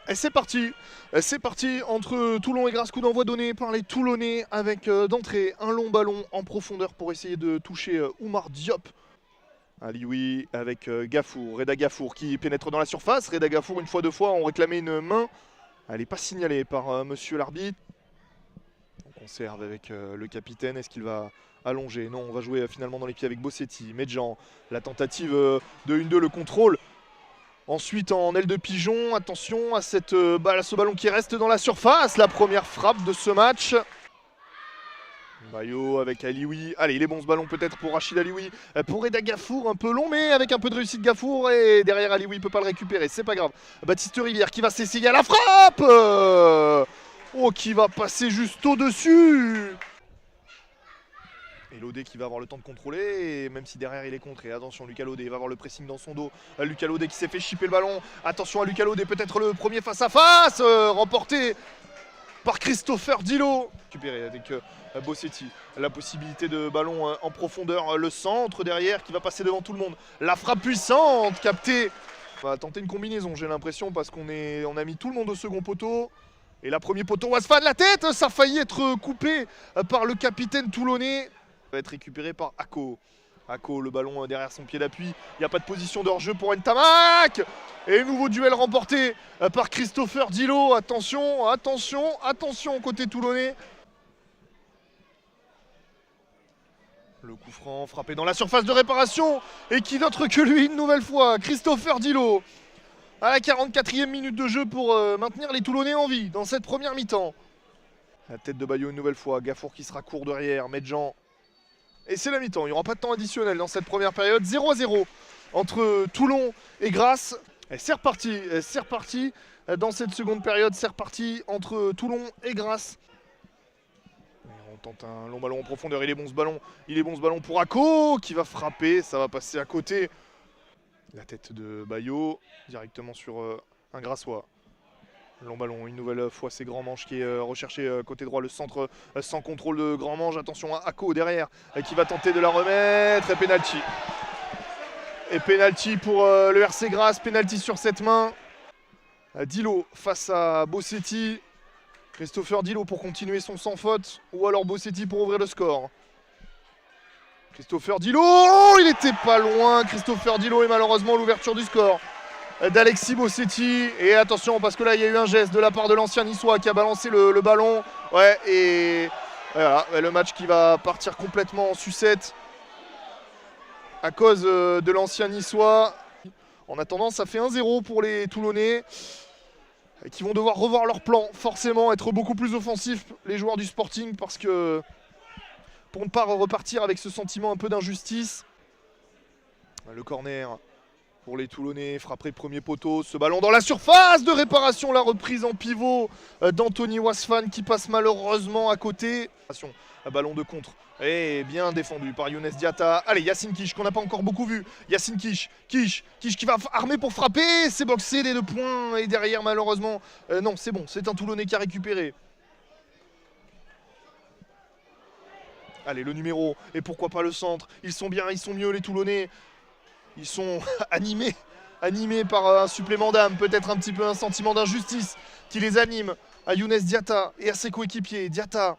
Et c'est parti. C'est parti entre Toulon et Grasse. Coup d'envoi donné par les Toulonnais avec d'entrée un long ballon en profondeur pour essayer de toucher Oumar Diop. Alioui avec Gafour, Reda Gafour qui pénètre dans la surface. Reda Gafour, une fois, deux fois, ont réclamé une main. Elle n'est pas signalée par monsieur l'arbitre. On conserve avec le capitaine. Est-ce qu'il va allonger? Non, on va jouer finalement dans les pieds avec Bossetti. Medjan, la tentative de 1-2, le contrôle. Ensuite en aile de pigeon, attention à ce ballon qui reste dans la surface. La première frappe de ce match. Bayo avec Alioui. Allez, il est bon ce ballon peut-être pour Rachid Alioui. Pour Reda Gafour, un peu long mais avec un peu de réussite Gafour. Et derrière Alioui, il ne peut pas le récupérer, c'est pas grave. Baptiste Rivière qui va s'essayer à la frappe. Oh, qui va passer juste au-dessus. Et Lodé qui va avoir le temps de contrôler, et même si derrière il est contré. Attention, Lucas Lodé va avoir le pressing dans son dos. Lucas Lodé qui s'est fait chipper le ballon. Attention à Lucas Lodé, peut-être le premier face-à-face, remporté par Christopher Dilo. Récupéré avec Bossetti. La possibilité de ballon en profondeur. Le centre derrière qui va passer devant tout le monde. La frappe puissante, captée. On va tenter une combinaison, j'ai l'impression, parce qu'on a mis tout le monde au second poteau. Et la premier poteau, Wasfan, la tête, ça a failli être coupé par le capitaine toulonnais. Va être récupéré par Ako. Ako, le ballon derrière son pied d'appui. Il n'y a pas de position de hors-jeu pour Ntamak. Et nouveau duel remporté par Christopher Dilo. Attention, attention, attention côté toulonnais. Le coup franc frappé dans la surface de réparation. Et qui d'autre que lui une nouvelle fois, Christopher Dilo. À la 44e minute de jeu pour maintenir les Toulonnais en vie dans cette première mi-temps. La tête de Bayo une nouvelle fois. Gafour qui sera court derrière. Medjan. Et c'est la mi-temps, il n'y aura pas de temps additionnel dans cette première période. 0-0 entre Toulon et Grasse. Et c'est reparti dans cette seconde période. C'est reparti entre Toulon et Grasse. Et on tente un long ballon en profondeur. Il est bon ce ballon pour Ako qui va frapper. Ça va passer à côté. La tête de Bayo directement sur un Grassois. Long ballon, une nouvelle fois c'est Grand Manche qui est recherché côté droit, le centre sans contrôle de Grand Manche. Attention à Ako derrière qui va tenter de la remettre et penalty. Et penalty pour le RC Grasse, penalty sur cette main. Dilo face à Bossetti. Christopher Dilo pour continuer son sans faute ou alors Bossetti pour ouvrir le score. Christopher Dilo, oh, il était pas loin Christopher Dilo et malheureusement l'ouverture du score d'Alexis Bossetti. Et attention parce que là il y a eu un geste de la part de l'ancien niçois qui a balancé le ballon. Ouais, et voilà, le match qui va partir complètement en sucette à cause de l'ancien niçois. En attendant, ça fait 1-0 pour les Toulonnais qui vont devoir revoir leur plan, forcément être beaucoup plus offensifs les joueurs du Sporting, parce que pour ne pas repartir avec ce sentiment un peu d'injustice. Le corner pour les Toulonnais, frapperait premier poteau, ce ballon dans la surface de réparation, la reprise en pivot d'Anthony Wasfan qui passe malheureusement à côté. Un ballon de contre, et bien défendu par Younes Diatta. Allez, Yacine Kish qu'on n'a pas encore beaucoup vu. Yacine Kish qui va armer pour frapper, c'est boxé des 2 points, et derrière malheureusement, non c'est bon, c'est un Toulonnais qui a récupéré. Allez, le numéro, et pourquoi pas le centre. Ils sont bien, ils sont mieux les Toulonnais. Ils sont animés par un supplément d'âme, peut-être un petit peu un sentiment d'injustice qui les anime, à Younes Diatta et à ses coéquipiers. Diatta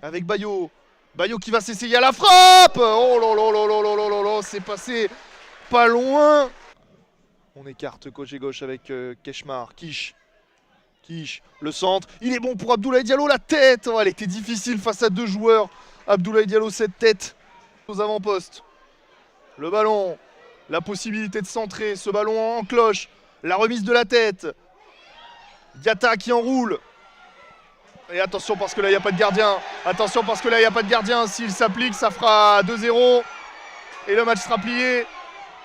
avec Bayo. Bayo qui va s'essayer à la frappe. Oh là là là là là là là là, c'est passé pas loin. On écarte gauche avec Keshmar. Kish, le centre. Il est bon pour Abdoulaye Diallo, la tête. Oh, elle était difficile face à 2 joueurs. Abdoulaye Diallo, cette tête aux avant-postes. Le ballon. La possibilité de centrer, ce ballon en cloche, la remise de la tête. Diatta qui enroule. Et attention parce que là il n'y a pas de gardien. Attention parce que là il n'y a pas de gardien. S'il s'applique, ça fera 2-0. Et le match sera plié.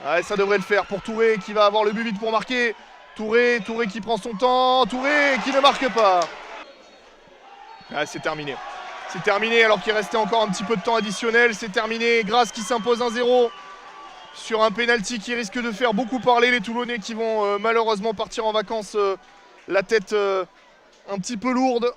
Ouais, ça devrait le faire pour Touré qui va avoir le but vite pour marquer. Touré qui prend son temps. Touré qui ne marque pas. Ah, c'est terminé. C'est terminé alors qu'il restait encore un petit peu de temps additionnel. C'est terminé. Grasse qui s'impose 1-0. Sur un pénalty qui risque de faire beaucoup parler, les Toulonnais qui vont malheureusement partir en vacances la tête un petit peu lourde.